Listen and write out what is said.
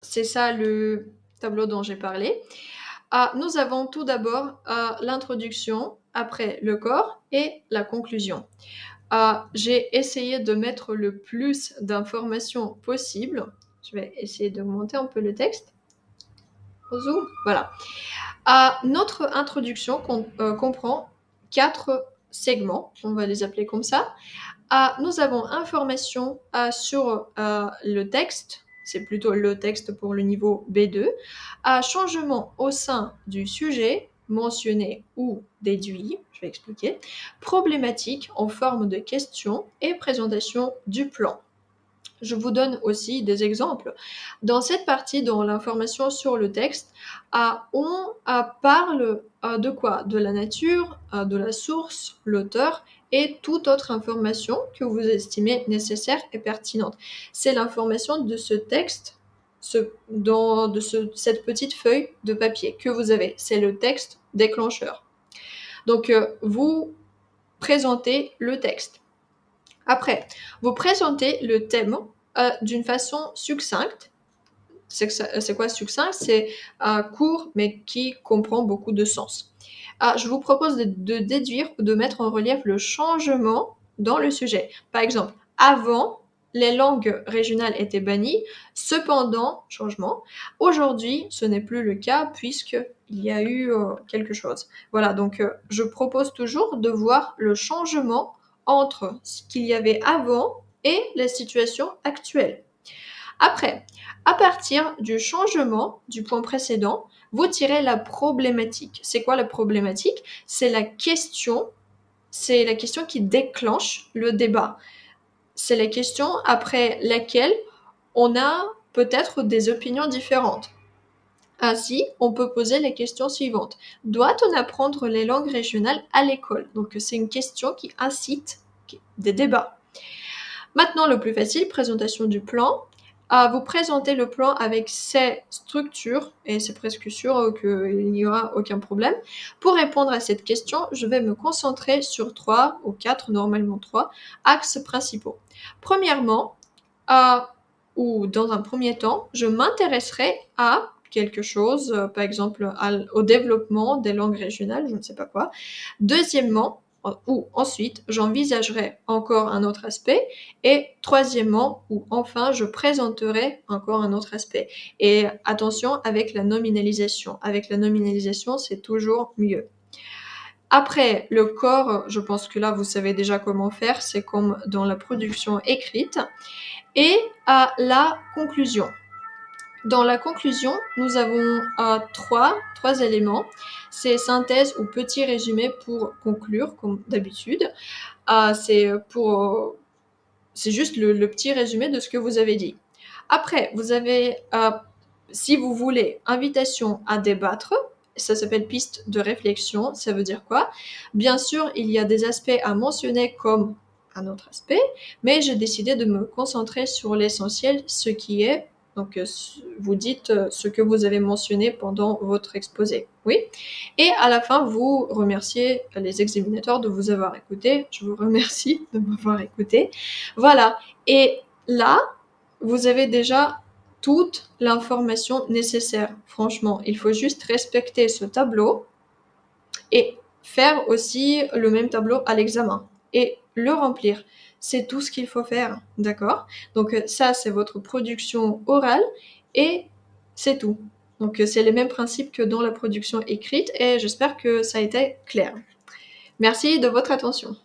c'est ça le tableau dont j'ai parlé. Nous avons tout d'abord l'introduction, après le corps et la conclusion. J'ai essayé de mettre le plus d'informations possible. Je vais essayer d'augmenter un peu le texte. Au zoom, voilà. Notre introduction comprend 4 segments, on va les appeler comme ça. Nous avons information sur le texte, c'est plutôt le texte pour le niveau B2, changement au sein du sujet mentionné ou déduit, je vais expliquer, problématique en forme de question et présentation du plan. Je vous donne aussi des exemples. Dans cette partie, dans l'information sur le texte, on parle de quoi? De la nature, de la source, l'auteur et toute autre information que vous estimez nécessaire et pertinente. C'est l'information de ce texte, cette petite feuille de papier que vous avez. C'est le texte déclencheur. Donc, vous présentez le texte. Après, vous présentez le thème d'une façon succincte. C'est quoi succinct? C'est court, mais qui comprend beaucoup de sens. Je vous propose de déduire ou de mettre en relief le changement dans le sujet. Par exemple, avant, les langues régionales étaient bannies, cependant, changement. Aujourd'hui, ce n'est plus le cas puisqu'il y a eu quelque chose. Voilà, donc je propose toujours de voir le changement entre ce qu'il y avait avant et la situation actuelle. Après, à partir du changement du point précédent, vous tirez la problématique. C'est quoi la problématique? C'est la question qui déclenche le débat. C'est la question après laquelle on a peut-être des opinions différentes. Ainsi, on peut poser la question suivante. Doit-on apprendre les langues régionales à l'école? Donc, c'est une question qui incite des débats. Maintenant, le plus facile, présentation du plan. Vous présentez le plan avec ses structures, et c'est presque sûr qu'il n'y aura aucun problème. Pour répondre à cette question, je vais me concentrer sur 3 ou 4, normalement 3, axes principaux. Premièrement, ou dans un premier temps, je m'intéresserai à quelque chose, par exemple au développement des langues régionales, je ne sais pas quoi. Deuxièmement, ou ensuite, j'envisagerai encore un autre aspect. Et troisièmement, ou enfin, je présenterai encore un autre aspect. Et attention avec la nominalisation. Avec la nominalisation, c'est toujours mieux. Après, le corps, je pense que là, vous savez déjà comment faire. C'est comme dans la production écrite. Et à la conclusion. Dans la conclusion, nous avons trois éléments. C'est synthèse ou petit résumé pour conclure, comme d'habitude. C'est juste le petit résumé de ce que vous avez dit. Après, vous avez, si vous voulez, invitation à débattre. Ça s'appelle piste de réflexion. Ça veut dire quoi? Bien sûr, il y a des aspects à mentionner comme un autre aspect, mais j'ai décidé de me concentrer sur l'essentiel, ce qui est, donc vous dites ce que vous avez mentionné pendant votre exposé, oui. Et à la fin, vous remerciez les examinateurs de vous avoir écouté. Je vous remercie de m'avoir écouté. Voilà. Et là, vous avez déjà toute l'information nécessaire. Franchement, il faut juste respecter ce tableau et faire aussi le même tableau à l'examen et le remplir. C'est tout ce qu'il faut faire, d'accord? Donc ça, c'est votre production orale et c'est tout. Donc c'est les mêmes principes que dans la production écrite et j'espère que ça a été clair. Merci de votre attention.